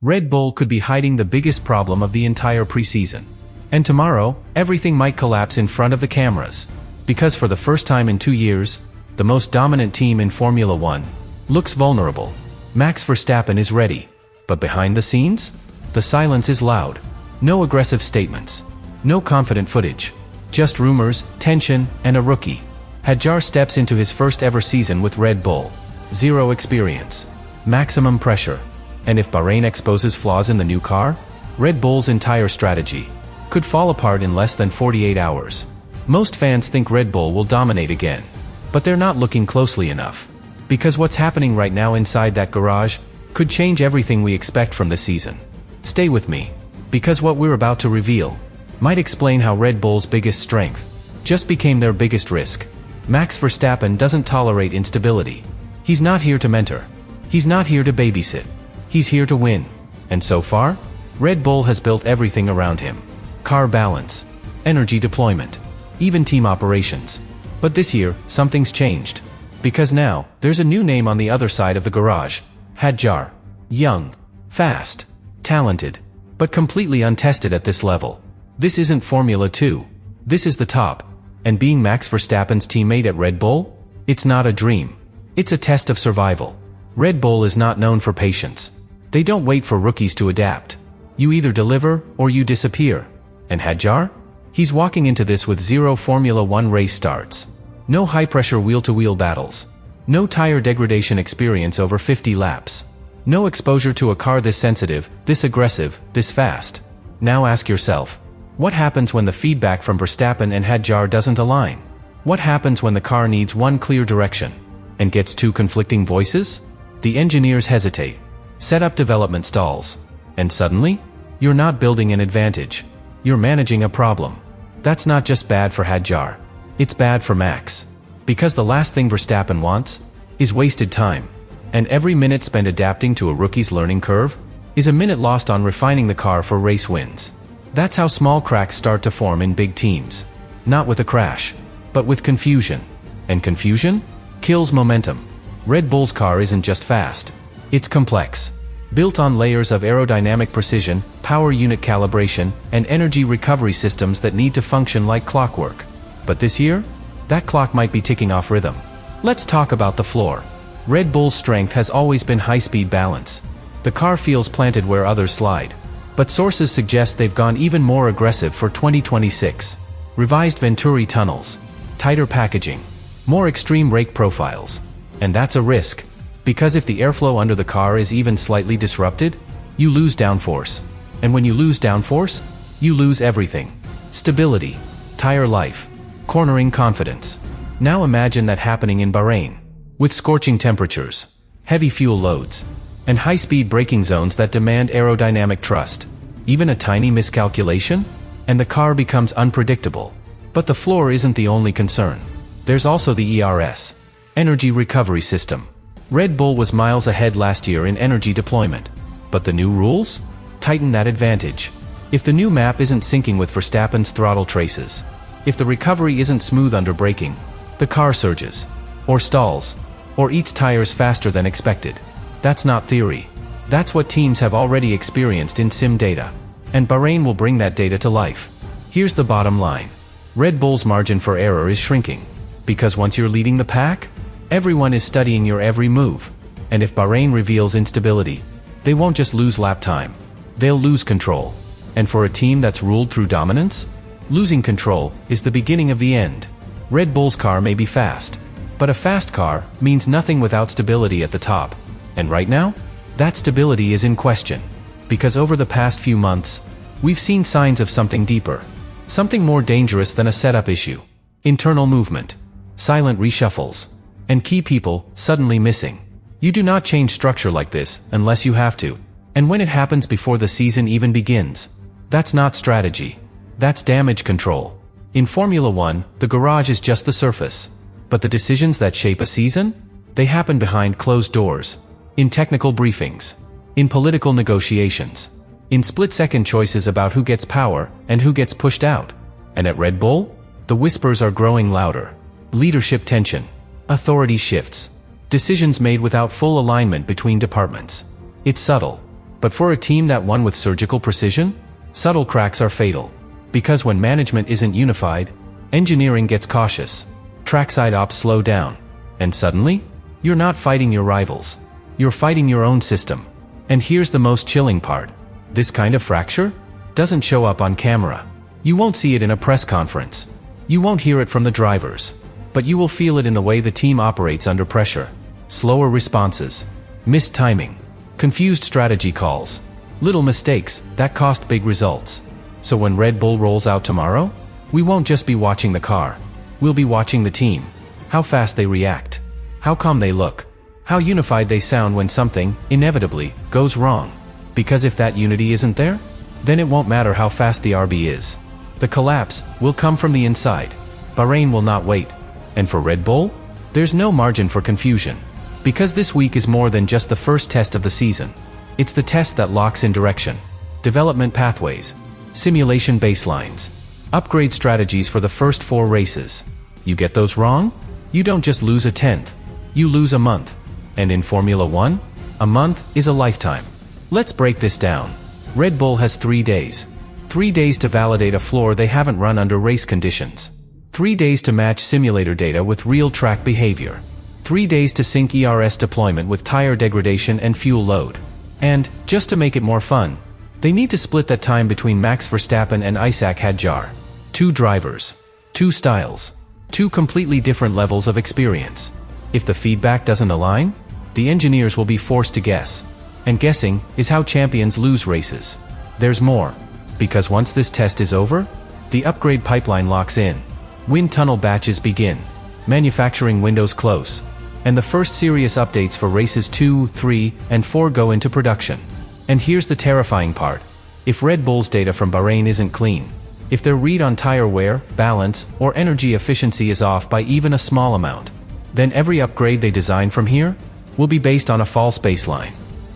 Red Bull could be hiding the biggest problem of the entire preseason. And tomorrow, everything might collapse in front of the cameras. Because for the first time in 2 years, the most dominant team in Formula One looks vulnerable. Max Verstappen is ready. But behind the scenes, the silence is loud. No aggressive statements. No confident footage. Just rumors, tension, and a rookie. Hadjar steps into his first ever season with Red Bull. Zero experience. Maximum pressure. And if Bahrain exposes flaws in the new car, Red Bull's entire strategy could fall apart in less than 48 hours. Most fans think Red Bull will dominate again. But they're not looking closely enough. Because what's happening right now inside that garage could change everything we expect from this season. Stay with me. Because what we're about to reveal might explain how Red Bull's biggest strength just became their biggest risk. Max Verstappen doesn't tolerate instability. He's not here to mentor. He's not here to babysit. He's here to win. And so far, Red Bull has built everything around him. Car balance, energy deployment, even team operations. But this year, something's changed. Because now, there's a new name on the other side of the garage. Hadjar. Young, fast, talented, but completely untested at this level. This isn't Formula 2. This is the top. And being Max Verstappen's teammate at Red Bull? It's not a dream. It's a test of survival. Red Bull is not known for patience. They don't wait for rookies to adapt. You either deliver, or you disappear. And Hadjar? He's walking into this with 0 Formula 1 race starts. No high-pressure wheel-to-wheel battles. No tire degradation experience over 50 laps. No exposure to a car this sensitive, this aggressive, this fast. Now ask yourself, what happens when the feedback from Verstappen and Hadjar doesn't align? What happens when the car needs one clear direction and gets 2 conflicting voices? The engineers hesitate. Set up development stalls. And suddenly, you're not building an advantage. You're managing a problem. That's not just bad for Hadjar. It's bad for Max. Because the last thing Verstappen wants is wasted time. And every minute spent adapting to a rookie's learning curve is a minute lost on refining the car for race wins. That's how small cracks start to form in big teams. Not with a crash, but with confusion. And confusion kills momentum. Red Bull's car isn't just fast. It's complex. Built on layers of aerodynamic precision, power unit calibration, and energy recovery systems that need to function like clockwork. But this year, that clock might be ticking off rhythm. Let's talk about the floor. Red Bull's strength has always been high-speed balance. The car feels planted where others slide. But sources suggest they've gone even more aggressive for 2026. Revised Venturi tunnels, tighter packaging, more extreme rake profiles. And that's a risk. Because if the airflow under the car is even slightly disrupted, you lose downforce. And when you lose downforce, you lose everything. Stability, tire life, cornering confidence. Now imagine that happening in Bahrain. With scorching temperatures, heavy fuel loads, and high-speed braking zones that demand aerodynamic trust. Even a tiny miscalculation, and the car becomes unpredictable. But the floor isn't the only concern. There's also the ERS, Energy Recovery System. Red Bull was miles ahead last year in energy deployment. But the new rules tighten that advantage. If the new map isn't syncing with Verstappen's throttle traces, if the recovery isn't smooth under braking, the car surges, or stalls, or eats tires faster than expected. That's not theory. That's what teams have already experienced in sim data. And Bahrain will bring that data to life. Here's the bottom line. Red Bull's margin for error is shrinking. Because once you're leading the pack, everyone is studying your every move. And if Bahrain reveals instability, they won't just lose lap time. They'll lose control. And for a team that's ruled through dominance, losing control is the beginning of the end. Red Bull's car may be fast, but a fast car means nothing without stability at the top. And right now, that stability is in question. Because over the past few months, we've seen signs of something deeper. Something more dangerous than a setup issue. Internal movement, silent reshuffles, and key people suddenly missing. You do not change structure like this unless you have to. And when it happens before the season even begins, that's not strategy. That's damage control. In Formula One, the garage is just the surface. But the decisions that shape a season? They happen behind closed doors. In technical briefings. In political negotiations. In split-second choices about who gets power and who gets pushed out. And at Red Bull, the whispers are growing louder. Leadership tension. Authority shifts. Decisions made without full alignment between departments. It's subtle, But for a team that won with surgical precision, subtle cracks are fatal. Because when management isn't unified, engineering gets cautious, trackside ops slow down, and suddenly, you're not fighting your rivals. You're fighting your own system. And here's the most chilling part. This kind of fracture doesn't show up on camera. You won't see it in a press conference. You won't hear it from the drivers. But you will feel it in the way the team operates under pressure. Slower responses, missed timing, confused strategy calls, little mistakes that cost big results. So when Red Bull rolls out tomorrow, we won't just be watching the car. We'll be watching the team. How fast they react. How calm they look. How unified they sound when something, inevitably, goes wrong. Because if that unity isn't there, then it won't matter how fast the RB is. The collapse will come from the inside. Bahrain will not wait. And for Red Bull, there's no margin for confusion. Because this week is more than just the first test of the season. It's the test that locks in direction, development pathways, simulation baselines, upgrade strategies for the first 4 races. You get those wrong? You don't just lose a 10th. You lose a month. And in Formula 1, a month is a lifetime. Let's break this down. Red Bull has 3 days. 3 days to validate a floor they haven't run under race conditions. 3 days to match simulator data with real track behavior. 3 days to sync ERS deployment with tire degradation and fuel load. And, just to make it more fun, they need to split that time between Max Verstappen and Sakhir. 2 drivers. 2 styles. 2 completely different levels of experience. If the feedback doesn't align, the engineers will be forced to guess. And guessing is how champions lose races. There's more. Because once this test is over, the upgrade pipeline locks in. Wind tunnel batches begin. Manufacturing windows close. And the first serious updates for races 2, 3, and 4 go into production. And here's the terrifying part. If Red Bull's data from Bahrain isn't clean, if their read on tire wear, balance, or energy efficiency is off by even a small amount, then every upgrade they design from here will be based on a false baseline.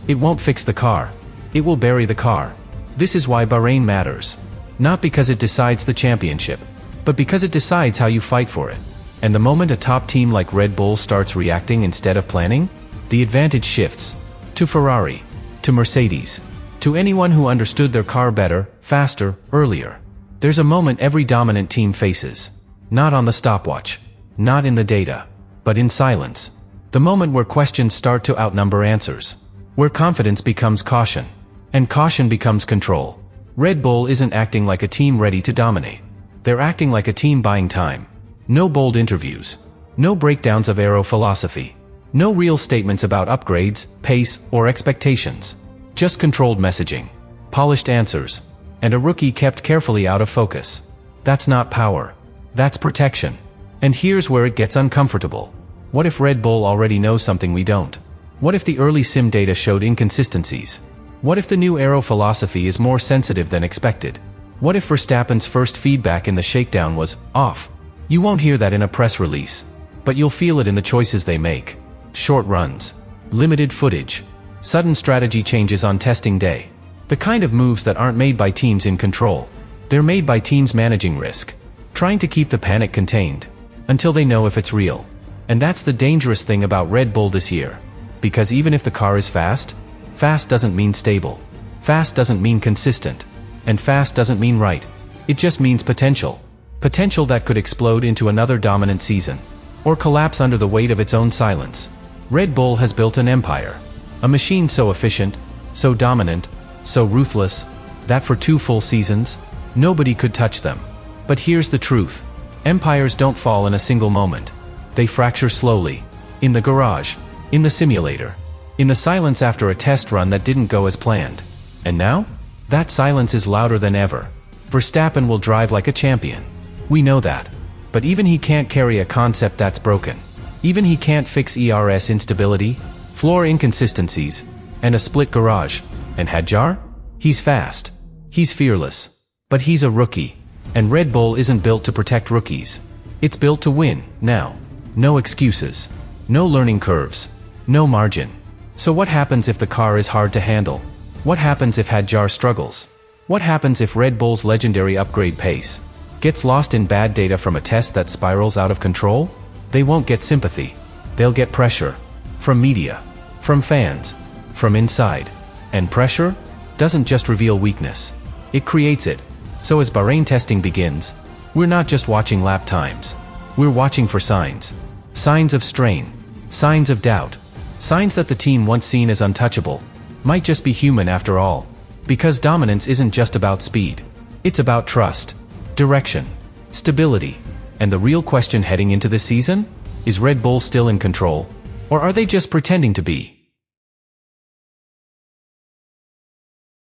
It won't fix the car. It will bury the car. This is why Bahrain matters. Not because it decides the championship, but because it decides how you fight for it. And the moment a top team like Red Bull starts reacting instead of planning, the advantage shifts. To Ferrari. To Mercedes. To anyone who understood their car better, faster, earlier. There's a moment every dominant team faces. Not on the stopwatch. Not in the data. But in silence. The moment where questions start to outnumber answers. Where confidence becomes caution. And caution becomes control. Red Bull isn't acting like a team ready to dominate. They're acting like a team buying time. No bold interviews. No breakdowns of aero philosophy. No real statements about upgrades, pace, or expectations. Just controlled messaging. Polished answers. And a rookie kept carefully out of focus. That's not power. That's protection. And here's where it gets uncomfortable. What if Red Bull already knows something we don't? What if the early sim data showed inconsistencies? What if the new aero philosophy is more sensitive than expected? What if Verstappen's first feedback in the shakedown was off? You won't hear that in a press release, but you'll feel it in the choices they make. Short runs, limited footage, sudden strategy changes on testing day. The kind of moves that aren't made by teams in control. They're made by teams managing risk, trying to keep the panic contained, until they know if it's real. And that's the dangerous thing about Red Bull this year. Because even if the car is fast, fast doesn't mean stable. Fast doesn't mean consistent. And fast doesn't mean right. It just means potential. Potential that could explode into another dominant season. Or collapse under the weight of its own silence. Red Bull has built an empire. A machine so efficient, so dominant, so ruthless, that for 2 full seasons, nobody could touch them. But here's the truth. Empires don't fall in a single moment. They fracture slowly. In the garage. In the simulator. In the silence after a test run that didn't go as planned. And now? That silence is louder than ever. Verstappen will drive like a champion. We know that. But even he can't carry a concept that's broken. Even he can't fix ERS instability, floor inconsistencies, and a split garage. And Hadjar? He's fast. He's fearless. But he's a rookie. And Red Bull isn't built to protect rookies. It's built to win, now. No excuses. No learning curves. No margin. So what happens if the car is hard to handle? What happens if Hadjar struggles? What happens if Red Bull's legendary upgrade pace gets lost in bad data from a test that spirals out of control? They won't get sympathy. They'll get pressure. From media. From fans. From inside. And pressure doesn't just reveal weakness, it creates it. So as Bahrain testing begins, we're not just watching lap times. We're watching for signs. Signs of strain. Signs of doubt. Signs that the team once seen as untouchable might just be human after all. Because dominance isn't just about speed. It's about trust, direction, stability. And the real question heading into this season? Is Red Bull still in control? Or are they just pretending to be?